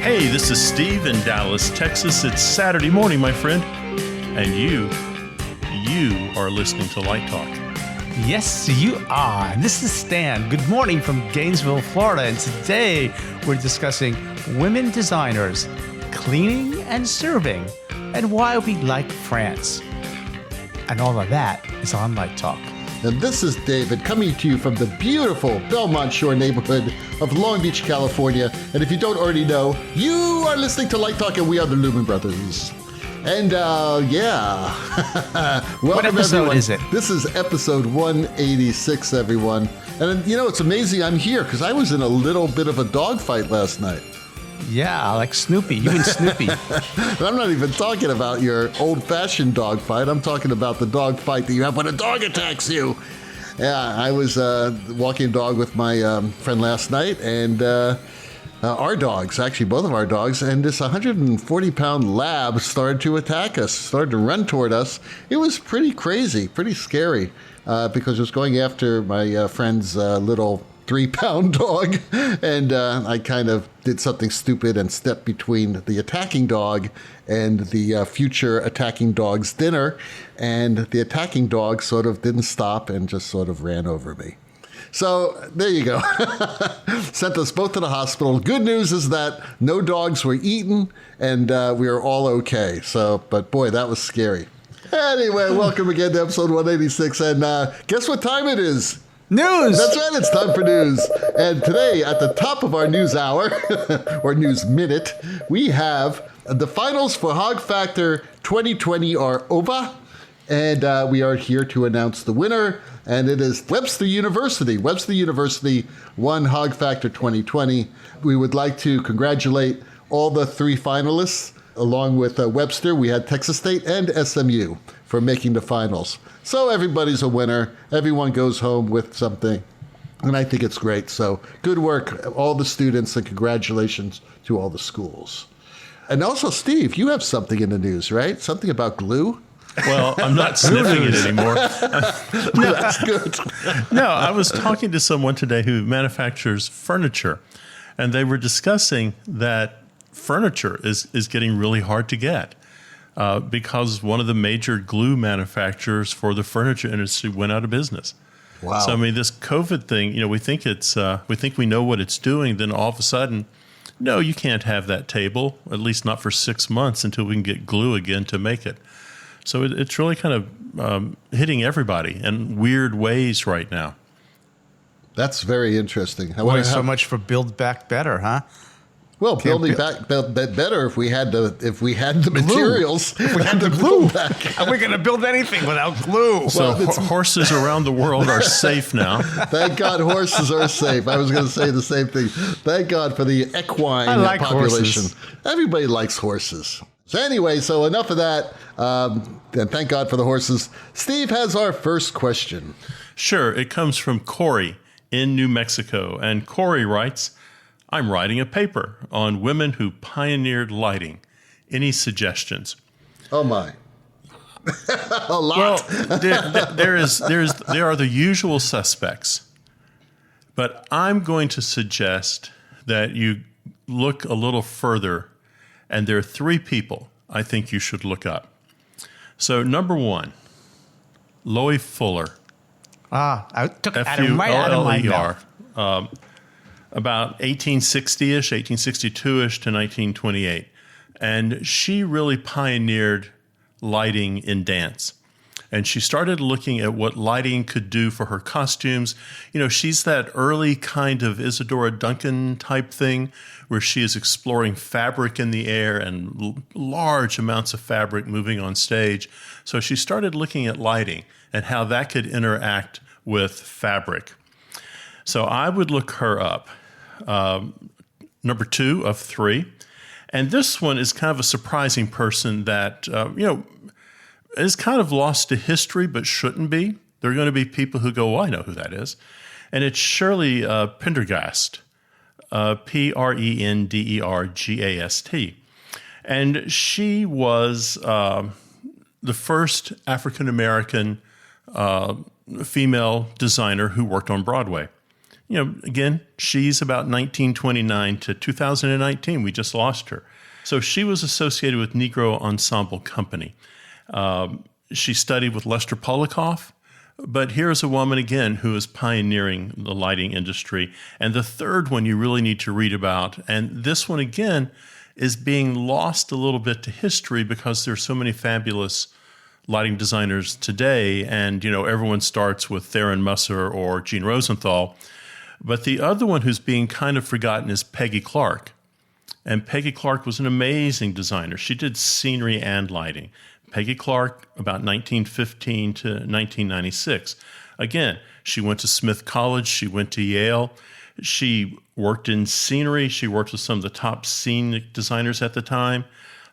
Hey, this is Steve in Dallas, Texas. It's Saturday morning, my friend. And you are listening to Light Talk. Yes, you are. And this is Stan. Good morning from Gainesville, Florida. And today we're discussing women designers, cleaning and serving, and why we like France. And all of that is on Light Talk. And this is David coming to you from the beautiful Belmont Shore neighborhood of Long Beach, California. And if you don't already know, you are listening to Light Talk, and we are the Lumen Brothers. And welcome, what episode everyone. Is it? This is episode 186, everyone. And you know, it's amazing I'm here because I was in a little bit of a dogfight last night. Yeah, like Snoopy. You and Snoopy. I'm not even talking about your old-fashioned dog fight. I'm talking about the dog fight that you have when a dog attacks you. Yeah, I was walking a dog with my friend last night, and our dogs, actually both of our dogs, and this 140-pound lab started to attack us, started to run toward us. It was pretty crazy, pretty scary, because it was going after my friend's little 3-pound dog, and I kind of did something stupid and stepped between the attacking dog and the future attacking dog's dinner, and the attacking dog sort of didn't stop and just sort of ran over me. So there you go. Sent us both to the hospital. Good news is that no dogs were eaten, and we are all okay. So, but boy, that was scary. Anyway, welcome again to episode 186, and guess what time it is? News! That's right, it's time for news. And today, at the top of our news hour, or news minute, we have the finals for Hog Factor 2020 are over. And we are here to announce the winner, and it is Webster University. Webster University won Hog Factor 2020. We would like to congratulate all the 3 finalists. Along with Webster, we had Texas State and SMU for making the finals. So everybody's a winner. Everyone goes home with something. And I think it's great. So good work, all the students, and congratulations to all the schools. And also, Steve, you have something in the news, right? Something about glue? Well, I'm not sniffing it anymore. No, that's good. No, I was talking to someone today who manufactures furniture, and they were discussing that furniture is getting really hard to get because one of the major glue manufacturers for the furniture industry went out of business. Wow. So I mean, this COVID thing, you know, we think we know what it's doing, then all of a sudden, no, you can't have that table, at least not for 6 months until we can get glue again to make it. So it's really kind of hitting everybody in weird ways right now. That's very interesting. Boy, so much for Build Back Better, huh? Well, building back better if we had the materials. If we had the glue back. Are we going to build anything without glue? So horses around the world are safe now. Thank God horses are safe. I was going to say the same thing. Thank God for the equine population. Horses. Everybody likes horses. So anyway, so enough of that. And thank God for the horses. Steve has our first question. Sure. It comes from Corey in New Mexico. And Corey writes, I'm writing a paper on women who pioneered lighting. Any suggestions? Oh, my. A lot. Well, there are the usual suspects. But I'm going to suggest that you look a little further. And there are 3 people I think you should look up. So number 1, Loie Fuller. I took it right out of my mouth. About 1860-ish, 1862-ish to 1928. And she really pioneered lighting in dance. And she started looking at what lighting could do for her costumes. You know, she's that early kind of Isadora Duncan type thing where she is exploring fabric in the air and large amounts of fabric moving on stage. So she started looking at lighting and how that could interact with fabric. So I would look her up. Number 2 of 3. And this one is kind of a surprising person that, is kind of lost to history, but shouldn't be. There are going to be people who go, well, I know who that is. And it's Shirley Pendergast, Prendergast. And she was the first African-American female designer who worked on Broadway. Again, she's about 1929 to 2019. We just lost her. So she was associated with Negro Ensemble Company. She studied with Lester Polikoff. But here's a woman, again, who is pioneering the lighting industry. And the third one you really need to read about, and this one, again, is being lost a little bit to history because there's so many fabulous lighting designers today. And, everyone starts with Theron Musser or Gene Rosenthal. But the other one who's being kind of forgotten is Peggy Clark. And Peggy Clark was an amazing designer. She did scenery and lighting. Peggy Clark, about 1915 to 1996. Again, she went to Smith College. She went to Yale. She worked in scenery. She worked with some of the top scenic designers at the time.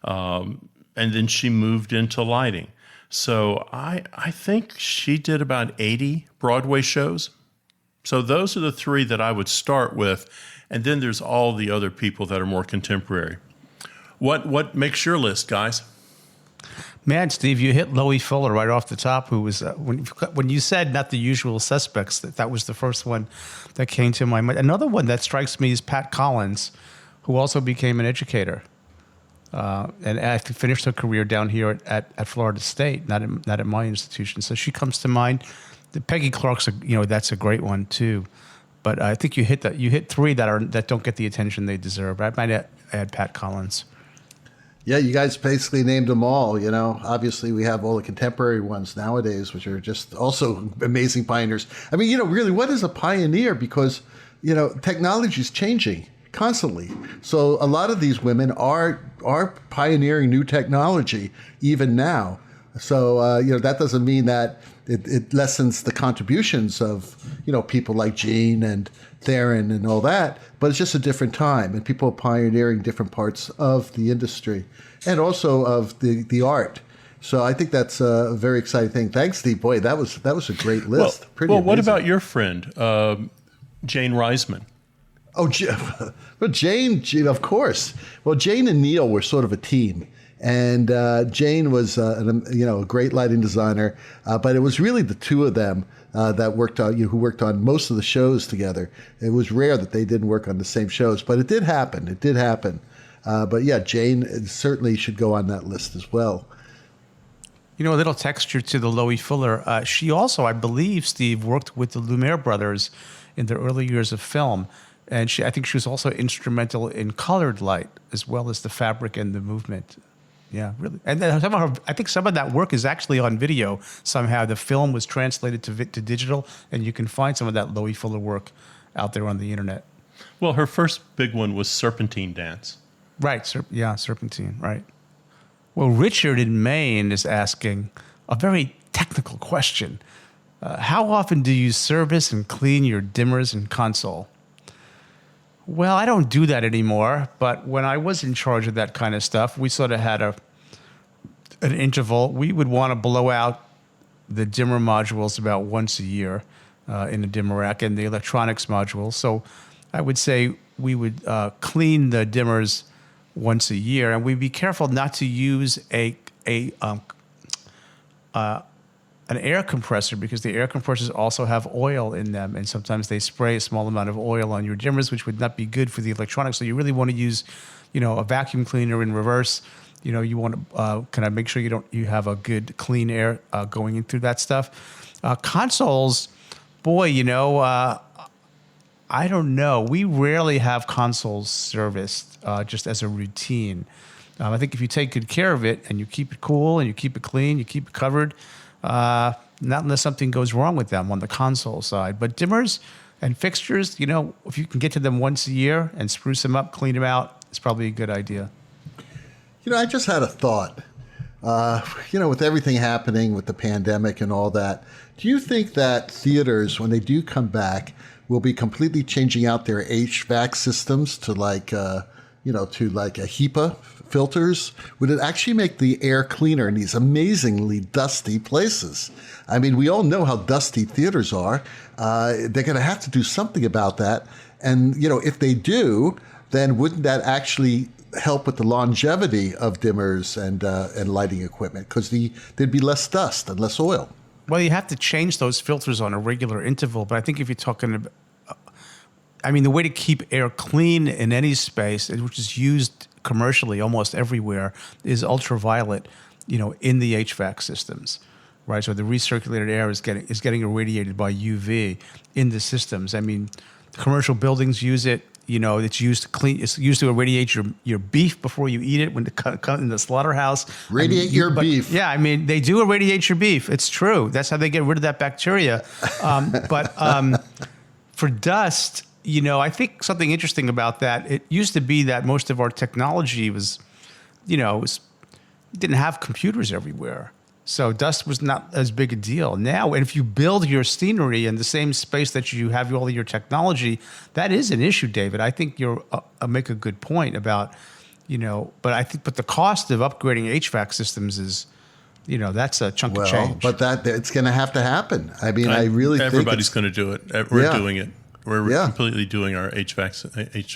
And then she moved into lighting. So I think she did about 80 Broadway shows. So those are the three that I would start with. And then there's all the other people that are more contemporary. What makes your list, guys? Man, Steve, you hit Loie Fuller right off the top, who was, when you said not the usual suspects, that was the first one that came to my mind. Another one that strikes me is Pat Collins, who also became an educator. And actually finished her career down here at Florida State, not at my institution. So she comes to mind. The Peggy Clark's, that's a great one too. But I think you hit three that don't get the attention they deserve. I might add Pat Collins. Yeah, you guys basically named them all. Obviously we have all the contemporary ones nowadays, which are just also amazing pioneers. I mean, really, what is a pioneer? Because technology is changing constantly. So a lot of these women are pioneering new technology even now. So that doesn't mean that it lessens the contributions of people like Gene and Theron and all that, but it's just a different time, and people are pioneering different parts of the industry and also of the art. So I think that's a very exciting thing. Thanks, Steve. Boy, that was a great list. Well, what about your friend Jane Reisman? Oh, well, Jane, of course. Well, Jane and Neil were sort of a team. And Jane was, a great lighting designer, but it was really the two of them that worked on, who worked on most of the shows together. It was rare that they didn't work on the same shows, but it did happen. But yeah, Jane certainly should go on that list as well. A little texture to the Loie Fuller. She also, I believe, Steve, worked with the Lumen Brothers in the early years of film. And I think she was also instrumental in colored light as well as the fabric and the movement. Yeah, really. And then I think some of that work is actually on video somehow. The film was translated to digital, and you can find some of that Loie Fuller work out there on the internet. Well, her first big one was Serpentine Dance. Right. Serpentine. Right. Well, Richard in Maine is asking a very technical question. How often do you service and clean your dimmers and console? Well, I don't do that anymore, but when I was in charge of that kind of stuff, we sort of had an interval. We would want to blow out the dimmer modules about once a year in a dimmer rack and the electronics modules. So I would say we would clean the dimmers once a year, and we'd be careful not to use an air compressor, because the air compressors also have oil in them, and sometimes they spray a small amount of oil on your dimmers, which would not be good for the electronics. So you really want to use, a vacuum cleaner in reverse. You want to kind of make sure you have a good clean air going in through that stuff. Consoles, boy, I don't know. We rarely have consoles serviced just as a routine. I think if you take good care of it and you keep it cool and you keep it clean, you keep it covered, not unless something goes wrong with them on the console side. But dimmers and fixtures, if you can get to them once a year and spruce them up, clean them out, it's probably a good idea. I just had a thought. With everything happening with the pandemic and all that, do you think that theaters, when they do come back, will be completely changing out their HVAC systems to like a HEPA filters? Would it actually make the air cleaner in these amazingly dusty places? I mean, we all know how dusty theaters are. They're going to have to do something about that. And, if they do, then wouldn't that actually help with the longevity of dimmers and lighting equipment? Because there'd be less dust and less oil. Well, you have to change those filters on a regular interval. But I think if you're talking I mean, the way to keep air clean in any space, which is used commercially almost everywhere, is ultraviolet, in the HVAC systems, right? So the recirculated air is getting irradiated by UV in the systems. I mean, commercial buildings use it. It's used to clean. It's used to irradiate your beef before you eat it when it comes in the slaughterhouse. Radiate your beef. Yeah, I mean, they do irradiate your beef. It's true. That's how they get rid of that bacteria. But for dust, I think something interesting about that. It used to be that most of our technology was, didn't have computers everywhere. So dust was not as big a deal. Now, and if you build your scenery in the same space that you have all of your technology, that is an issue, David. I think you make a good point about, but the cost of upgrading HVAC systems is, that's a chunk of change. But it's going to have to happen. I mean, I really think everybody's going to do it. We're doing it. We're completely doing our HVAC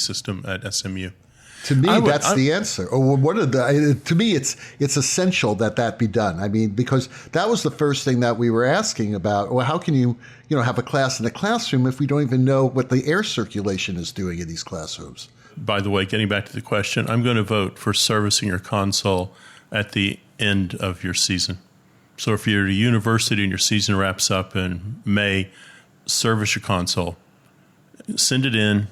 system at SMU. To me, that's the answer. Or to me, it's essential that be done. I mean, because that was the first thing that we were asking about. Well, how can you have a class in a classroom if we don't even know what the air circulation is doing in these classrooms? By the way, getting back to the question, I'm going to vote for servicing your console at the end of your season. So if you're at a university and your season wraps up in May, service your console, send it in,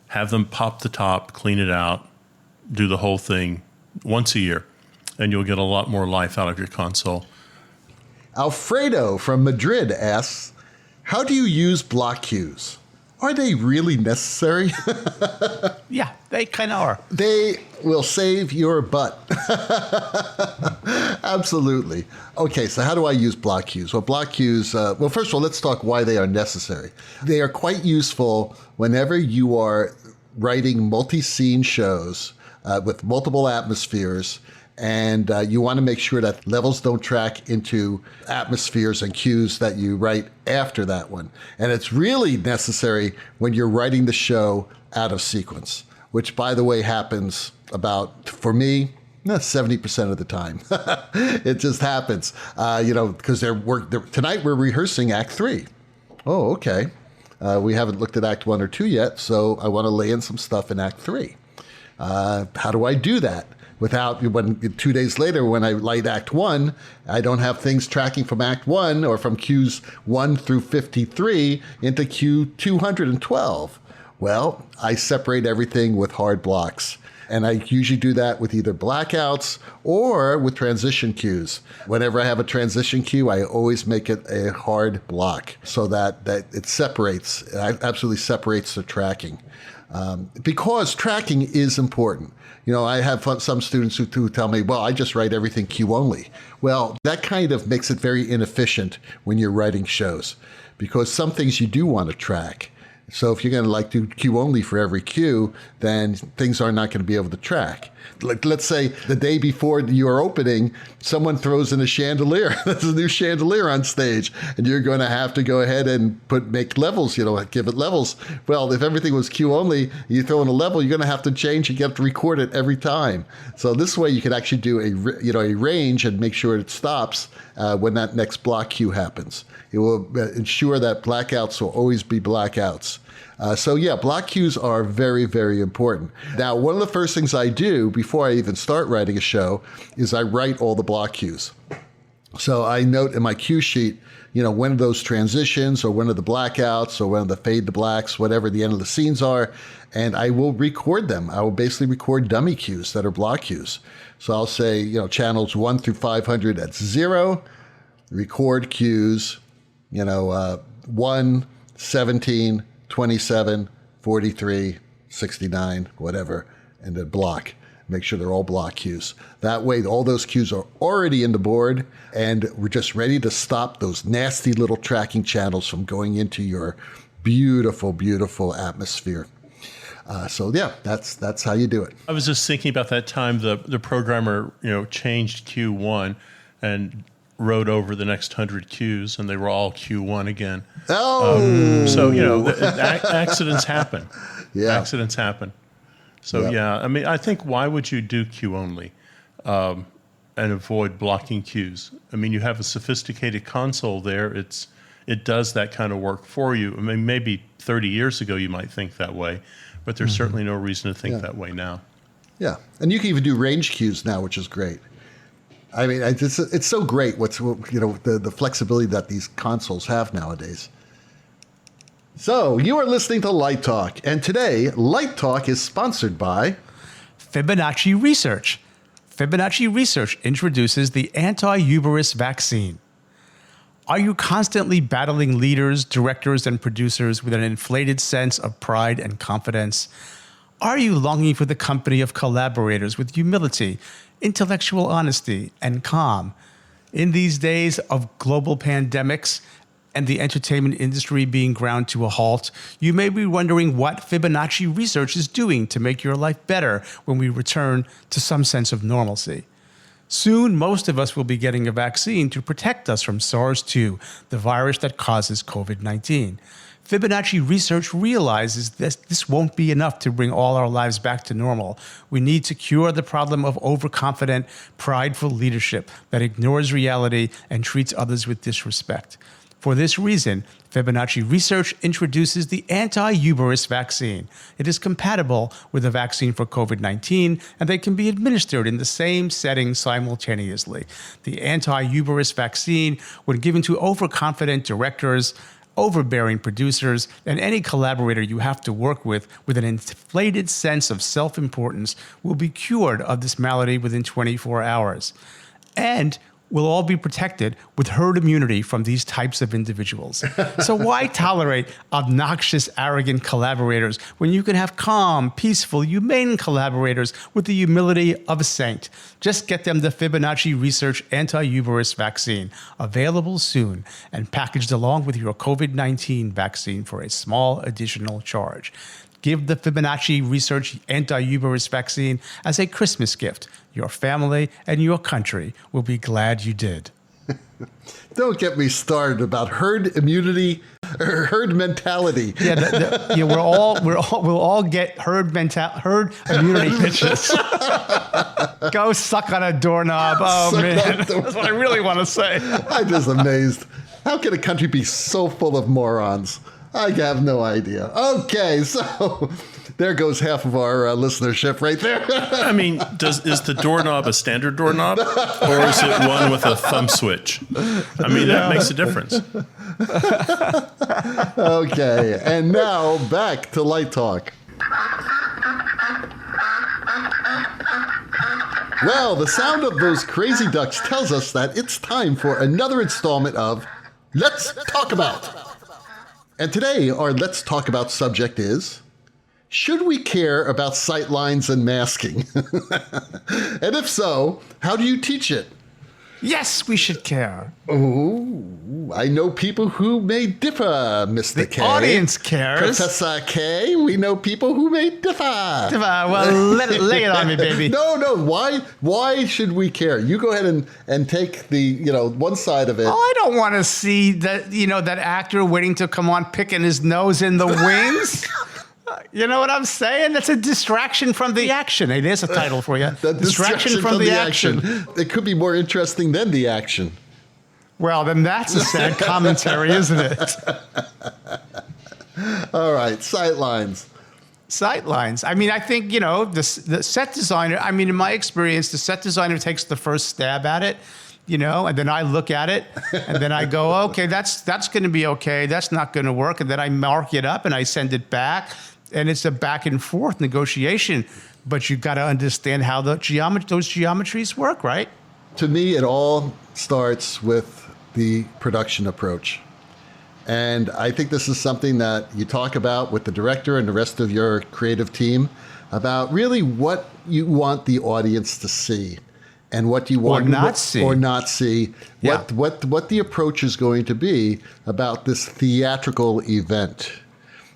have them pop the top, clean it out, do the whole thing once a year, and you'll get a lot more life out of your console. Alfredo from Madrid asks, how do you use block cues? Are they really necessary? Yeah, they kind of are. They will save your butt. Absolutely. Okay, so how do I use block cues? Well, block cues, first of all, let's talk why they are necessary. They are quite useful whenever you are writing multi-scene shows with multiple atmospheres, and you want to make sure that levels don't track into atmospheres and cues that you write after that one. And it's really necessary when you're writing the show out of sequence, which, by the way, happens about, for me, 70% of the time. It just happens, because tonight we're rehearsing Act 3. Oh, okay. We haven't looked at Act 1 or 2 yet, so I want to lay in some stuff in Act 3. How do I do that? When 2 days later, when I light Act 1, I don't have things tracking from Act 1 or from cues 1 through 53 into cue 212. Well, I separate everything with hard blocks. And I usually do that with either blackouts or with transition cues. Whenever I have a transition cue, I always make it a hard block so that it separates, it absolutely separates the tracking. Because tracking is important. I have some students who tell me, well, I just write everything cue only. Well, that kind of makes it very inefficient when you're writing shows, because some things you do want to track. So if you're going to do cue only for every cue, then things are not going to be able to track. Let's say the day before your opening, someone throws in a chandelier. There's a new chandelier on stage, and you're going to have to go ahead and make levels, give it levels. Well, if everything was cue only, you throw in a level, you're going to have to change. You have to record it every time. So this way, you can actually do a range and make sure it stops when that next block cue happens. It will ensure that blackouts will always be blackouts. Block cues are very, very important. Now, one of the first things I do before I even start writing a show is I write all the block cues. So I note in my cue sheet, when are those transitions, or when are the blackouts, or when are the fade to blacks, whatever the end of the scenes are, and I will record them. I will basically record dummy cues that are block cues. So I'll say, channels 1 through 500 at 0, record cues, 1, 17, 27, 43, 69, whatever, and then block. Make sure they're all block cues. That way, all those cues are already in the board, and we're just ready to stop those nasty little tracking channels from going into your beautiful, beautiful atmosphere. That's how you do it. I was just thinking about that time the programmer changed Q1 and wrote over the next 100 cues, and they were all Q1 again. Oh, accidents happen. Yeah, accidents happen. So I mean, I think why would you do cue only and avoid blocking cues? I mean, you have a sophisticated console there. It's it does that kind of work for you. I mean, maybe 30 years ago you might think that way, but there's certainly no reason to think that way now. Yeah, and you can even do range cues now, which is great. I mean, it's so great the flexibility that these consoles have nowadays. So you are listening to Light Talk, and today Light Talk is sponsored by Fibonacci Research. Fibonacci Research introduces the anti-hubris vaccine. Are you constantly battling leaders, directors, and producers with an inflated sense of pride and confidence? Are you longing for the company of collaborators with humility, intellectual honesty, and calm? In these days of global pandemics and the entertainment industry being ground to a halt, you may be wondering what Fibonacci Research is doing to make your life better when we return to some sense of normalcy. Soon, most of us will be getting a vaccine to protect us from SARS-2, the virus that causes COVID-19. Fibonacci Research realizes that this won't be enough to bring all our lives back to normal. We need to cure the problem of overconfident, prideful leadership that ignores reality and treats others with disrespect. For this reason, Fibonacci Research introduces the anti-hubris vaccine. It is compatible with a vaccine for COVID-19, and they can be administered in the same setting simultaneously. The anti-hubris vaccine, when given to overconfident directors, overbearing producers, and any collaborator you have to work with an inflated sense of self-importance, will be cured of this malady within 24 hours. And we'll all be protected with herd immunity from these types of individuals. So why tolerate obnoxious, arrogant collaborators when you can have calm, peaceful, humane collaborators with the humility of a saint? Just get them the Fibonacci Research anti-hubris vaccine, available soon and packaged along with your COVID-19 vaccine for a small additional charge. Give the Fibonacci Research anti-hubris vaccine as a Christmas gift. Your family and your country will be glad you did. Don't get me started about herd immunity or herd mentality. Yeah, we'll all get herd immunity pitches. Go suck on a doorknob. Oh man, that's what I really want to say. I'm just amazed. How can a country be so full of morons? I have no idea. Okay, so there goes half of our listenership right there. I mean, is the doorknob a standard doorknob, or is it one with a thumb switch? I mean, that makes a difference. Okay, and now back to Light Talk. Well, the sound of those crazy ducks tells us that it's time for another installment of Let's Talk About. And today, our Let's Talk About subject is, should we care about sight lines and masking? And if so, how do you teach it? Yes, we should care. Oh, I know people who may differ, Mr. K. The audience cares. Professor K, we know people who may differ. Well, lay it on me, baby. No. Why should we care? You go ahead and take the, one side of it. Oh, I don't want to see that actor waiting to come on picking his nose in the wings. You know what I'm saying? That's a distraction from the action. Hey, there's a title for you. Distraction from the action. It could be more interesting than the action. Well, then that's a sad commentary, isn't it? All right, sight lines. Sight lines. I mean, I think, the set designer, in my experience, the set designer takes the first stab at it, and then I look at it, and then I go, okay, that's going to be okay. That's not going to work. And then I mark it up and I send it back. And it's a back and forth negotiation, but you've got to understand how those geometries work, right? To me, it all starts with the production approach. And I think this is something that you talk about with the director and the rest of your creative team about really what you want the audience to see and what you want or not see. Yeah. What the approach is going to be about this theatrical event.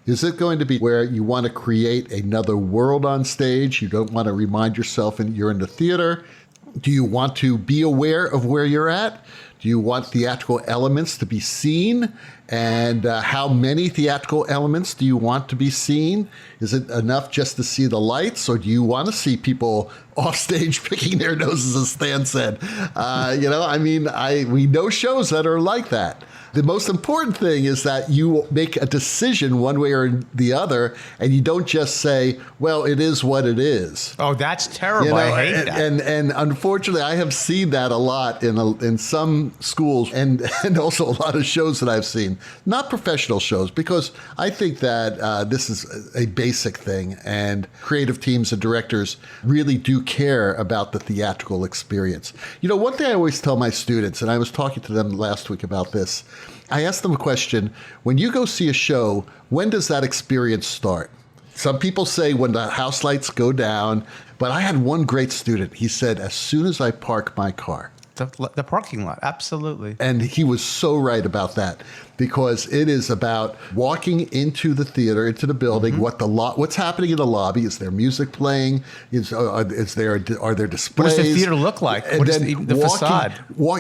Is it going to be where you want to create another world on stage? You don't want to remind yourself you're in the theater? Do you want to be aware of where you're at? Do you want theatrical elements to be seen? And how many theatrical elements do you want to be seen? Is it enough just to see the lights, or do you want to see people off stage picking their noses, as Stan said? We know shows that are like that. The most important thing is that you make a decision one way or the other, and you don't just say, well, it is what it is. Oh, that's terrible. I hate that. And unfortunately, I have seen that a lot in some schools and also a lot of shows that I've seen. Not professional shows, because I think that this is a basic thing, and creative teams and directors really do care about the theatrical experience. One thing I always tell my students, and I was talking to them last week about this, I asked them a question: when you go see a show, when does that experience start? Some people say when the house lights go down, but I had one great student. He said, as soon as I park my car. The parking lot, absolutely. And he was so right about that, because it is about walking into the theater, into the building. What's happening in the lobby? Is there music playing? Are there displays? What does the theater look like? And what is the facade?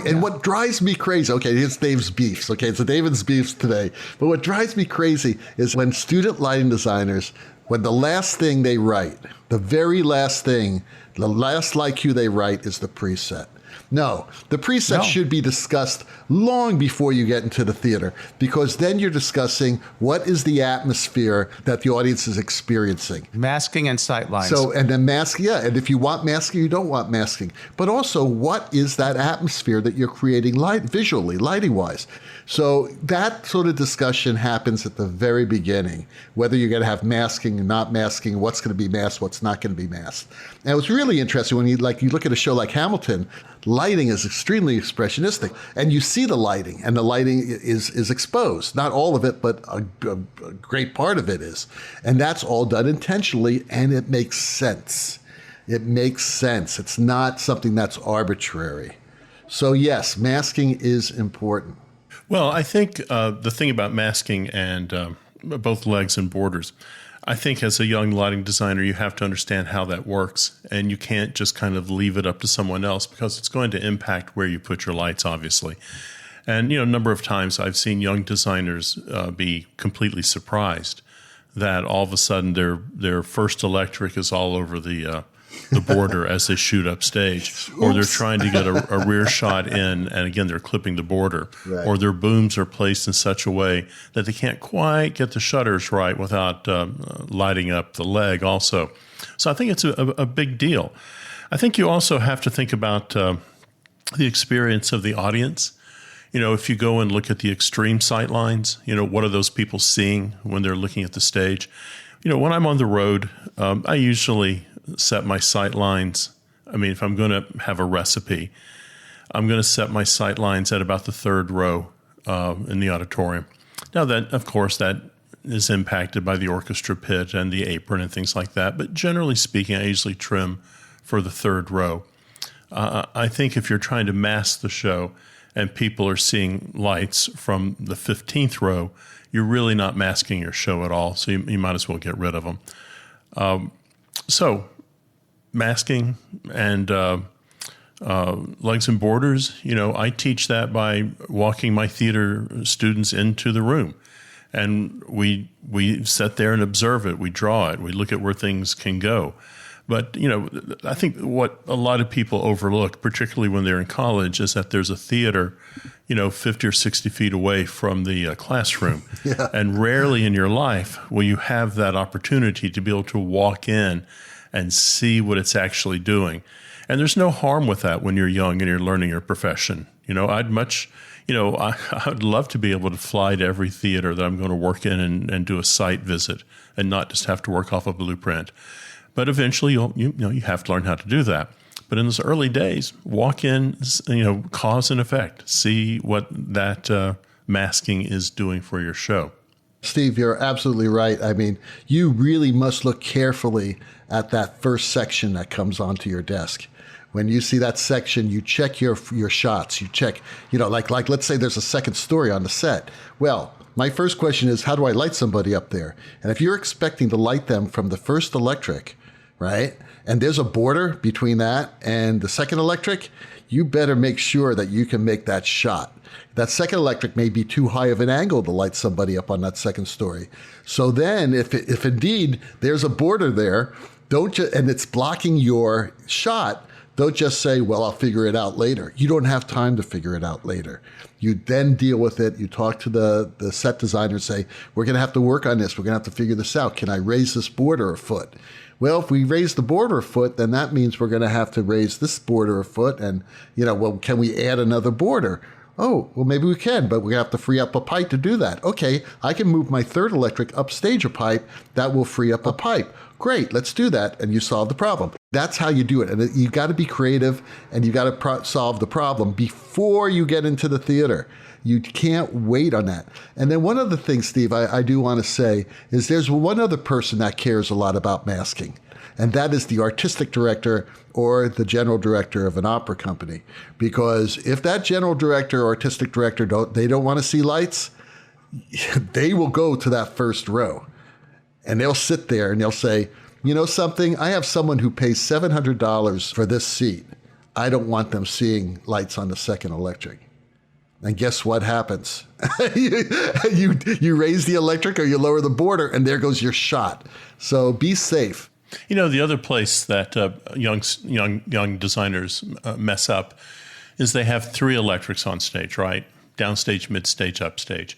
And what drives me crazy? Okay, it's Dave's beefs. Okay, it's a David's beefs today. But what drives me crazy is when student lighting designers, when the last thing they write, the very last thing, the last light cue they write is the preset. No, the preset should be discussed long before you get into the theater, because then you're discussing what is the atmosphere that the audience is experiencing. Masking and sight lines. So, and then masking, and if you want masking, you don't want masking. But also, what is that atmosphere that you're creating visually, lighting-wise? So that sort of discussion happens at the very beginning, whether you're going to have masking and not masking, what's going to be masked, what's not going to be masked. And it was really interesting when you look at a show like Hamilton. Lighting is extremely expressionistic, and you see the lighting, and the lighting is exposed. Not all of it, but a great part of it is. And that's all done intentionally, and it makes sense. It makes sense. It's not something that's arbitrary. So yes, masking is important. Well, I think the thing about masking and both legs and borders, I think as a young lighting designer, you have to understand how that works, and you can't just kind of leave it up to someone else, because it's going to impact where you put your lights, obviously. And, a number of times I've seen young designers be completely surprised that all of a sudden their first electric is all over the border as they shoot up stage, or they're trying to get a rear shot in, and again, they're clipping the border, or their booms are placed in such a way that they can't quite get the shutters right without lighting up the leg also. So I think it's a big deal. I think you also have to think about the experience of the audience. If you go and look at the extreme sight lines, what are those people seeing when they're looking at the stage? When I'm on the road, I usually set my sight lines. I mean, if I'm going to have a recipe, I'm going to set my sight lines at about the third row in the auditorium. Now, that, of course, that is impacted by the orchestra pit and the apron and things like that. But generally speaking, I usually trim for the third row. I think if you're trying to mask the show and people are seeing lights from the 15th row, you're really not masking your show at all. So you might as well get rid of them. So masking and legs and borders, I teach that by walking my theater students into the room. And we sit there and observe it. We draw it. We look at where things can go. But, I think what a lot of people overlook, particularly when they're in college, is that there's a theater, 50 or 60 feet away from the classroom. Yeah. And rarely in your life will you have that opportunity to be able to walk in and see what it's actually doing. And there's no harm with that when you're young and you're learning your profession. I'd much, I'd love to be able to fly to every theater that I'm going to work in and do a site visit and not just have to work off a blueprint. But eventually you have to learn how to do that. But in those early days, walk in, cause and effect, see what that masking is doing for your show. Steve, you're absolutely right. I mean, you really must look carefully at that first section that comes onto your desk. When you see that section, you check your shots. You check, like let's say there's a second story on the set. Well, my first question is, how do I light somebody up there? And if you're expecting to light them from the first electric, right? And there's a border between that and the second electric, you better make sure that you can make that shot. That second electric may be too high of an angle to light somebody up on that second story. So then if indeed there's a border there, and it's blocking your shot, don't just say, well, I'll figure it out later. You don't have time to figure it out later. You then deal with it. You talk to the set designer, say, we're going to have to work on this. We're going to have to figure this out. Can I raise this border a foot? Well, if we raise the border a foot, then that means we're going to have to raise this border a foot. And, well, can we add another border? Oh, well, maybe we can, but we have to free up a pipe to do that. Okay, I can move my third electric upstage a pipe. That will free up a pipe. Great, let's do that. And you solve the problem. That's how you do it. And you got to be creative, and you got to solve the problem before you get into the theater. You can't wait on that. And then one other thing, Steve, I do want to say is there's one other person that cares a lot about masking, and that is the artistic director or the general director of an opera company. Because if that general director or artistic director don't want to see lights, they will go to that first row. And they'll sit there and they'll say, you know something, I have someone who pays $700 for this seat. I don't want them seeing lights on the second electric. And guess what happens? you raise the electric or you lower the border, and there goes your shot. So be safe. The other place that young designers mess up is they have 3 electrics on stage, right? Downstage, midstage, upstage.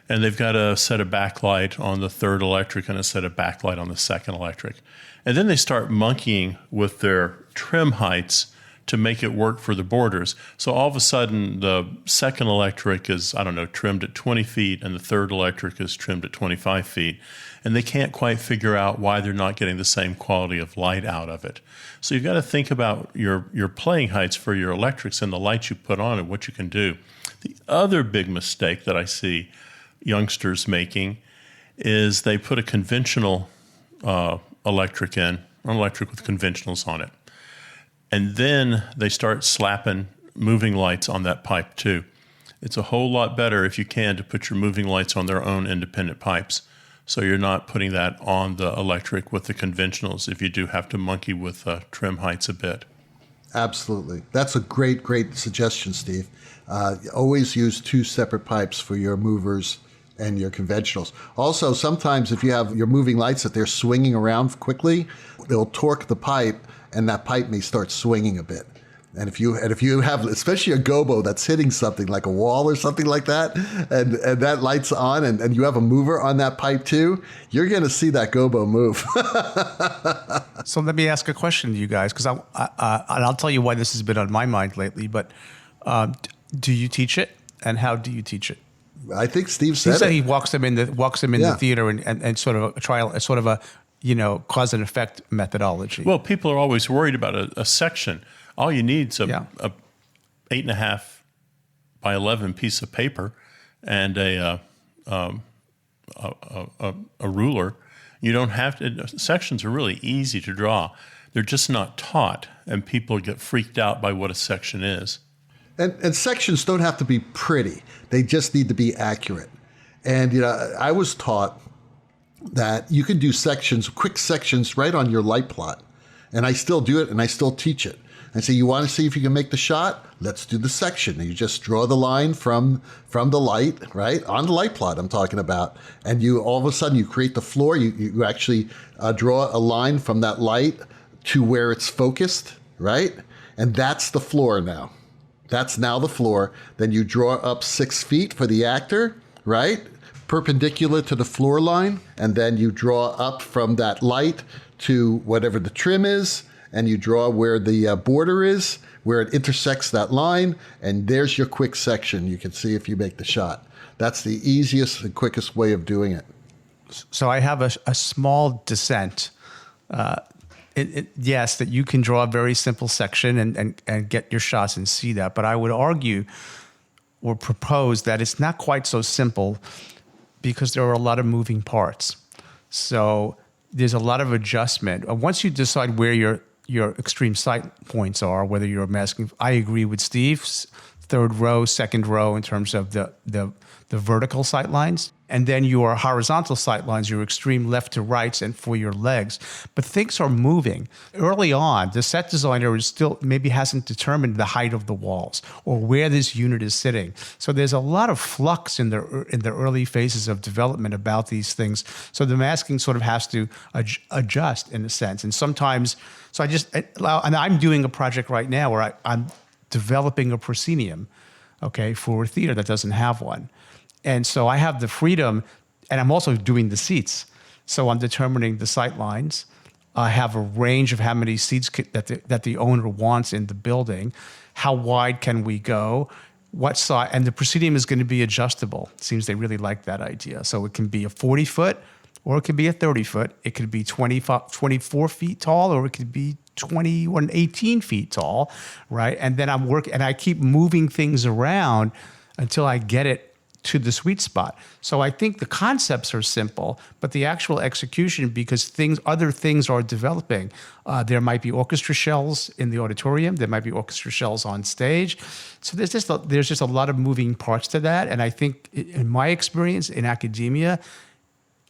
And they've got a set of backlight on the third electric and a set of backlight on the second electric. And then they start monkeying with their trim heights to make it work for the borders. So all of a sudden, the second electric is, trimmed at 20 feet, and the third electric is trimmed at 25 feet. And they can't quite figure out why they're not getting the same quality of light out of it. So you've got to think about your playing heights for your electrics and the lights you put on and what you can do. The other big mistake that I see youngsters making is they put a conventional electric in, an electric with conventionals on it. And then they start slapping moving lights on that pipe too. It's a whole lot better if you can to put your moving lights on their own independent pipes. So you're not putting that on the electric with the conventionals if you do have to monkey with trim heights a bit. Absolutely. That's a great, great suggestion, Steve. Always use 2 separate pipes for your movers and your conventionals. Also, sometimes if you have your moving lights that they're swinging around quickly, they'll torque the pipe, and that pipe may start swinging a bit. And if you have, especially a gobo that's hitting something like a wall or something like that, and that light's on, and you have a mover on that pipe too, you're going to see that gobo move. So let me ask a question to you guys, because and I'll tell you why this has been on my mind lately. But do you teach it, and how do you teach it? I think Steve said it. He walks them in the theater and sort of a trial, sort of a cause and effect methodology. Well, people are always worried about a section. All you need is a 8.5 by 11 piece of paper and a ruler. You don't have to. Sections are really easy to draw. They're just not taught, and people get freaked out by what a section is. And sections don't have to be pretty. They just need to be accurate. And I was taught that you can do quick sections right on your light plot. And I still do it, and I still teach it. I say, you want to see if you can make the shot? Let's do the section. And you just draw the line from the light, right? On the light plot I'm talking about. And you all of a sudden you create the floor. You actually draw a line from that light to where it's focused, right? And that's the floor now. That's now the floor. Then you draw up 6 feet for the actor, right? Perpendicular to the floor line. And then you draw up from that light to whatever the trim is. And you draw where the border is, where it intersects that line. And there's your quick section. You can see if you make the shot. That's the easiest and quickest way of doing it. So I have a small dissent. Yes, that you can draw a very simple section and get your shots and see that. But I would argue or propose that it's not quite so simple because there are a lot of moving parts. So there's a lot of adjustment. Once you decide where your extreme sight points are, whether you're masking, I agree with Steve, third row, second row in terms of the vertical sight lines. And then your horizontal sight lines, your extreme left to rights, and for your legs. But things are moving. Early on, the set designer is still maybe hasn't determined the height of the walls or where this unit is sitting. So there's a lot of flux in the early phases of development about these things. So the masking sort of has to adjust in a sense. And sometimes, and I'm doing a project right now where I'm developing a proscenium, okay, for a theater that doesn't have one. And so I have the freedom, and I'm also doing the seats. So I'm determining the sight lines. I have a range of how many seats that the owner wants in the building. How wide can we go? What size? And the proscenium is going to be adjustable. It seems they really like that idea. So it can be a 40-foot, or it could be a 30-foot. It could be 24 feet tall, or it could be 18 feet tall, right? And then I keep moving things around until I get it to the sweet spot. So I think the concepts are simple, but the actual execution, because other things are developing. There might be orchestra shells in the auditorium. There might be orchestra shells on stage. So there's just a lot of moving parts to that. And I think, in my experience in academia,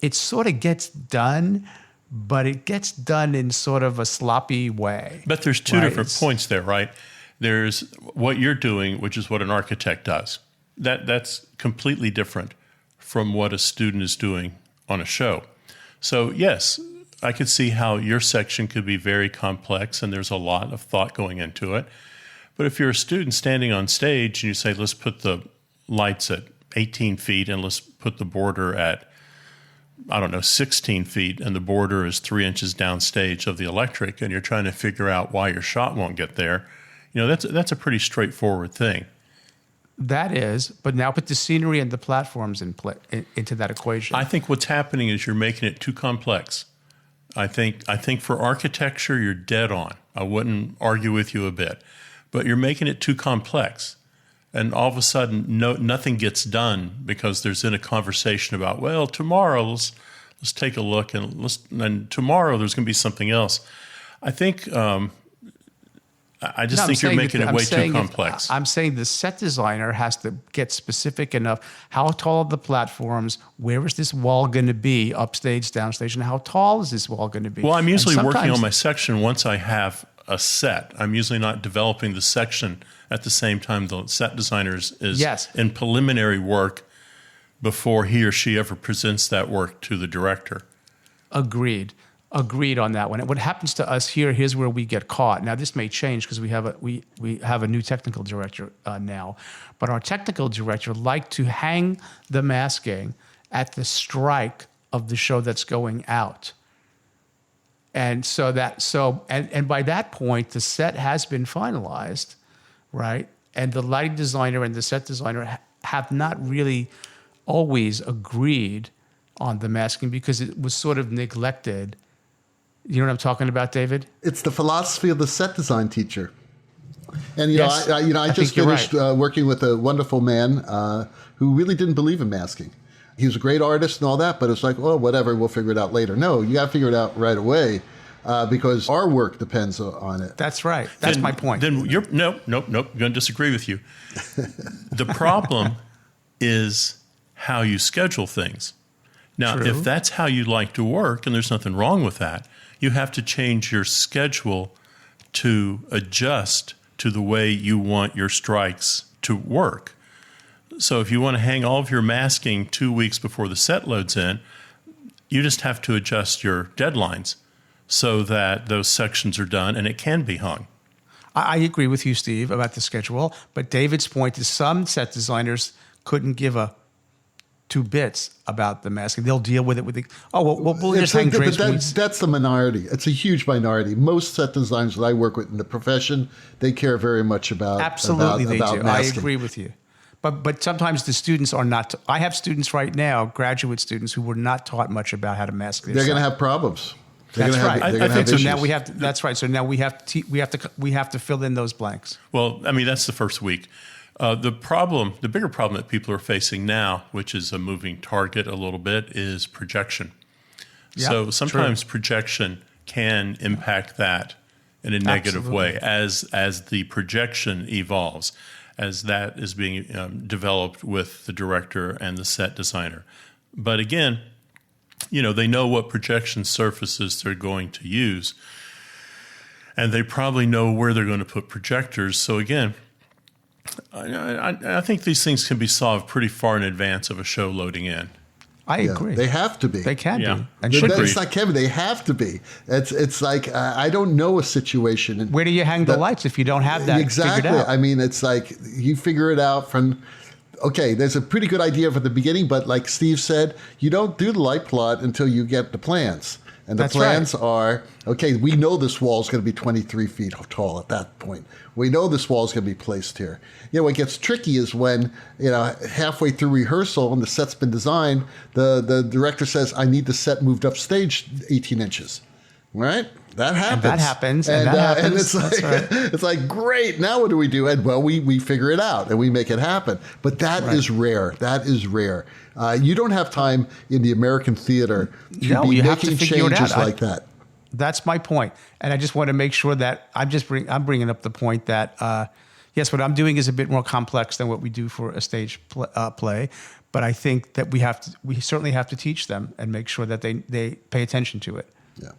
it sort of gets done, but it gets done in sort of a sloppy way. But there's two different points there, right? There's what you're doing, which is what an architect does. That's completely different from what a student is doing on a show. So yes, I could see how your section could be very complex and there's a lot of thought going into it. But if you're a student standing on stage and you say, let's put the lights at 18 feet and let's put the border at, 16 feet, and the border is 3 inches downstage of the electric, and you're trying to figure out why your shot won't get there, that's a pretty straightforward thing. That is, but now put the scenery and the platforms into that equation. I think what's happening is you're making it too complex. I think for architecture, you're dead on. I wouldn't argue with you a bit. But you're making it too complex. And all of a sudden, nothing gets done because there's in a conversation about, well, tomorrow, let's take a look, and tomorrow there's going to be something else. I think... I just think you're making it way too complex. I'm saying the set designer has to get specific enough. How tall are the platforms? Where is this wall going to be, upstage, downstage? And how tall is this wall going to be? Well, I'm usually working on my section once I have a set. I'm usually not developing the section at the same time the set designer is in preliminary work before he or she ever presents that work to the director. Agreed on that one. And what happens to us here's where we get caught. Now, this may change because we have a new technical director now. But our technical director liked to hang the masking at the strike of the show that's going out. And and by that point, the set has been finalized, right? And the lighting designer and the set designer have not really always agreed on the masking because it was sort of neglected. You know what I'm talking about, David? It's the philosophy of the set design teacher. And Yes, I just finished working with a wonderful man who really didn't believe in masking. He was a great artist and all that, but it's like, oh, whatever, we'll figure it out later. No, you got to figure it out right away because our work depends on it. That's right. That's my point. Then nope. I'm going to disagree with you. The problem is how you schedule things. Now, True. if that's how you like to work, and there's nothing wrong with that, you have to change your schedule to adjust to the way you want your strikes to work. So if you want to hang all of your masking 2 weeks before the set loads in, you just have to adjust your deadlines so that those sections are done and it can be hung. I agree with you, Steve, about the schedule. But David's point is some set designers couldn't give a two bits about the masking. They'll deal with it with we'll just hang drapes. But that's the minority. It's a huge minority. Most set designers that I work with in the profession, they care very much about Absolutely, they do. masking. I agree with you. But sometimes the students are not. I have students right now, graduate students, who were not taught much about how to mask this. They're going to have problems. That's right. I think so. Now we have to. That's right. So now we have to fill in those blanks. Well, I mean that's the first week. The bigger problem that people are facing now, which is a moving target a little bit, is projection. Yep, so sometimes true. projection can impact that in a negative way as the projection evolves, as that is being developed with the director and the set designer. But again, they know what projection surfaces they're going to use, and they probably know where they're going to put projectors. So again, I think these things can be solved pretty far in advance of a show loading in. I agree. They have to be. They can Yeah. be. And should be. It's not Kevin. They have to be. It's like I don't know a situation. Where do you hang the lights if you don't have that exactly? figured out? I mean, it's like you figure it out from. Okay, there's a pretty good idea from the beginning, but like Steve said, you don't do the light plot until you get the plans. And the plans are, okay, we know this wall is going to be 23 feet tall at that point. We know this wall is going to be placed here. What gets tricky is when, halfway through rehearsal and the set's been designed, the director says, I need the set moved up stage 18 inches. Right? That happens. And it's like, it's like, great, now what do we do? And well, we figure it out and we make it happen. But that is rare. That is rare. You don't have time in the American theater to be making changes like that. That's my point. And I just want to make sure that I'm bringing up the point that, yes, what I'm doing is a bit more complex than what we do for a stage play. But I think that we certainly have to teach them and make sure that they pay attention to it. Yeah.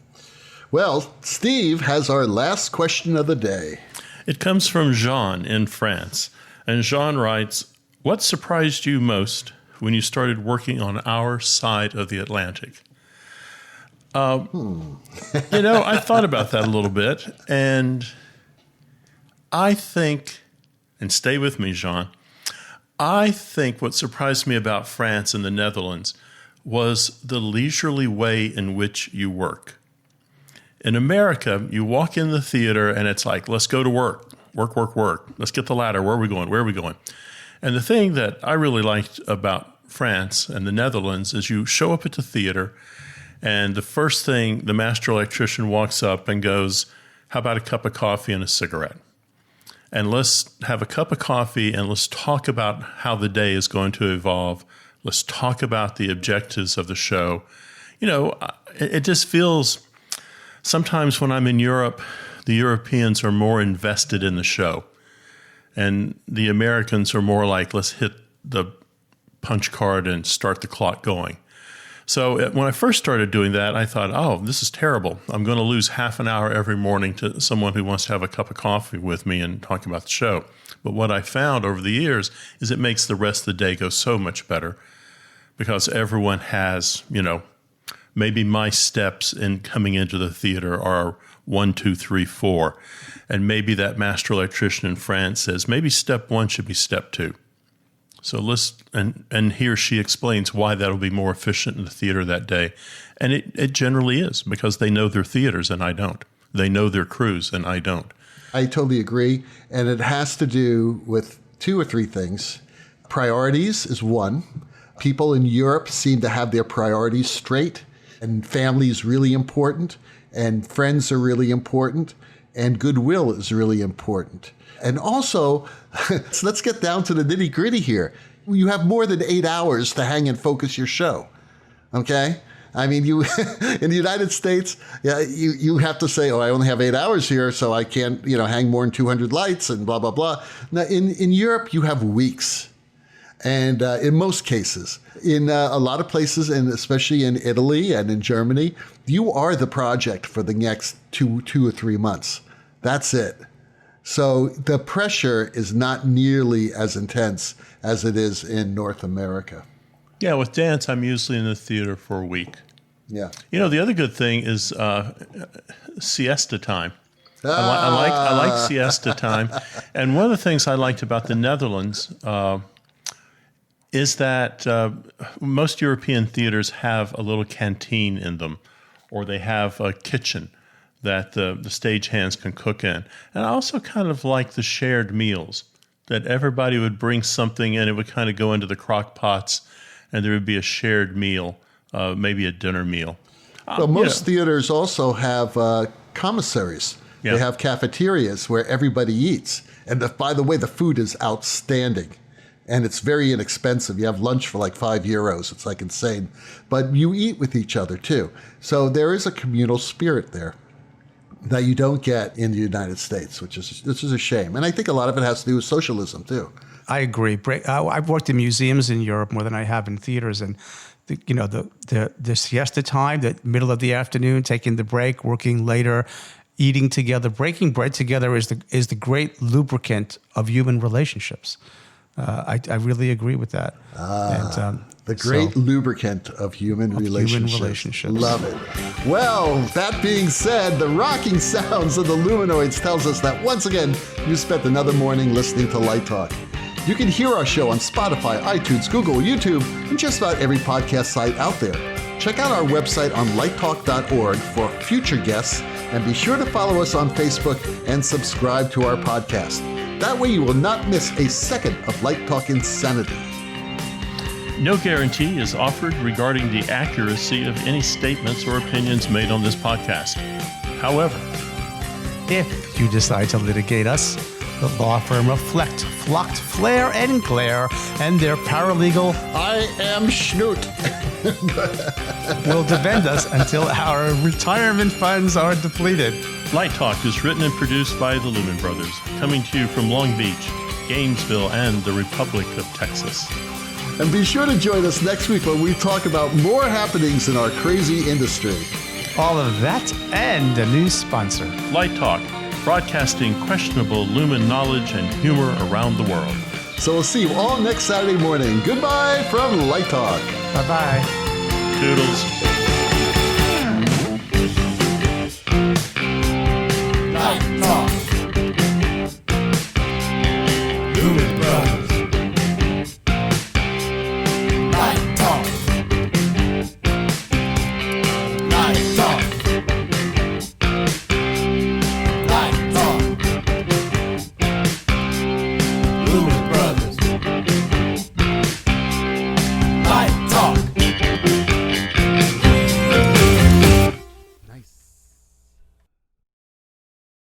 Well, Steve has our last question of the day. It comes from Jean in France. And Jean writes, what surprised you most when you started working on our side of the Atlantic? I thought about that a little bit. And I think, and stay with me, Jean, I think what surprised me about France and the Netherlands was the leisurely way in which you work. In America, you walk in the theater and it's like, let's go to work. Work. Let's get the ladder. Where are we going? And the thing that I really liked about France and the Netherlands is you show up at the theater and the first thing, the master electrician walks up and goes, how about a cup of coffee and a cigarette? And let's have a cup of coffee and let's talk about how the day is going to evolve. Let's talk about the objectives of the show. It just feels... Sometimes when I'm in Europe, the Europeans are more invested in the show. And the Americans are more like, let's hit the punch card and start the clock going. So when I first started doing that, I thought, oh, this is terrible. I'm going to lose half an hour every morning to someone who wants to have a cup of coffee with me and talk about the show. But what I found over the years is it makes the rest of the day go so much better because everyone has, maybe my steps in coming into the theater are 1, 2, 3, 4. And maybe that master electrician in France says, maybe step 1 should be step 2. So and here she explains why that'll be more efficient in the theater that day. And it generally is because they know their theaters and I don't. They know their crews and I don't. I totally agree. And it has to do with 2 or 3 things. Priorities is one. People in Europe seem to have their priorities straight. And family is really important, and friends are really important, and goodwill is really important. And also, so let's get down to the nitty gritty here. You have more than 8 hours to hang and focus your show, okay? I mean, you in the United States, you have to say, oh, I only have 8 hours here, so I can't, hang more than 200 lights and blah, blah, blah. Now, in Europe, you have weeks. And in most cases, in a lot of places, and especially in Italy and in Germany, you are the project for the next two or 3 months. That's it. So the pressure is not nearly as intense as it is in North America. Yeah, with dance, I'm usually in the theater for a week. Yeah. The other good thing is siesta time. I like siesta time. And one of the things I liked about the Netherlands is that most European theaters have a little canteen in them, or they have a kitchen that the stagehands can cook in. And I also kind of like the shared meals, that everybody would bring something and it would kind of go into the crock pots and there would be a shared meal, maybe a dinner meal. Well, most theaters also have commissaries. Yeah. They have cafeterias where everybody eats. And by the way, the food is outstanding. And it's very inexpensive. You have lunch for like €5. It's like insane. But you eat with each other too. So there is a communal spirit there. that you don't get in the United States, which is a shame. And I think a lot of it has to do with socialism, too. I agree. I've worked in museums in Europe more than I have in theaters, and the siesta time, the middle of the afternoon, taking the break, working later, eating together, breaking bread together is the great lubricant of human relationships. I really agree with that. The great lubricant of human relationships. Love it. Well, that being said, the rocking sounds of the Luminoids tells us that once again, you spent another morning listening to Light Talk. You can hear our show on Spotify, iTunes, Google, YouTube, and just about every podcast site out there. Check out our website on lighttalk.org for future guests, and be sure to follow us on Facebook and subscribe to our podcast. That way you will not miss a second of Light Talk insanity. No guarantee is offered regarding the accuracy of any statements or opinions made on this podcast. However, if you decide to litigate us, the law firm of Flocked, Flair, and Claire, and their paralegal, I am Schnoot, will defend us until our retirement funds are depleted. Light Talk is written and produced by the Lumen Brothers, coming to you from Long Beach, Gainesville, and the Republic of Texas. And be sure to join us next week when we talk about more happenings in our crazy industry. All of that and a new sponsor. Light Talk, broadcasting questionable Lumen knowledge and humor around the world. So we'll see you all next Saturday morning. Goodbye from Light Talk. Bye-bye. Toodles.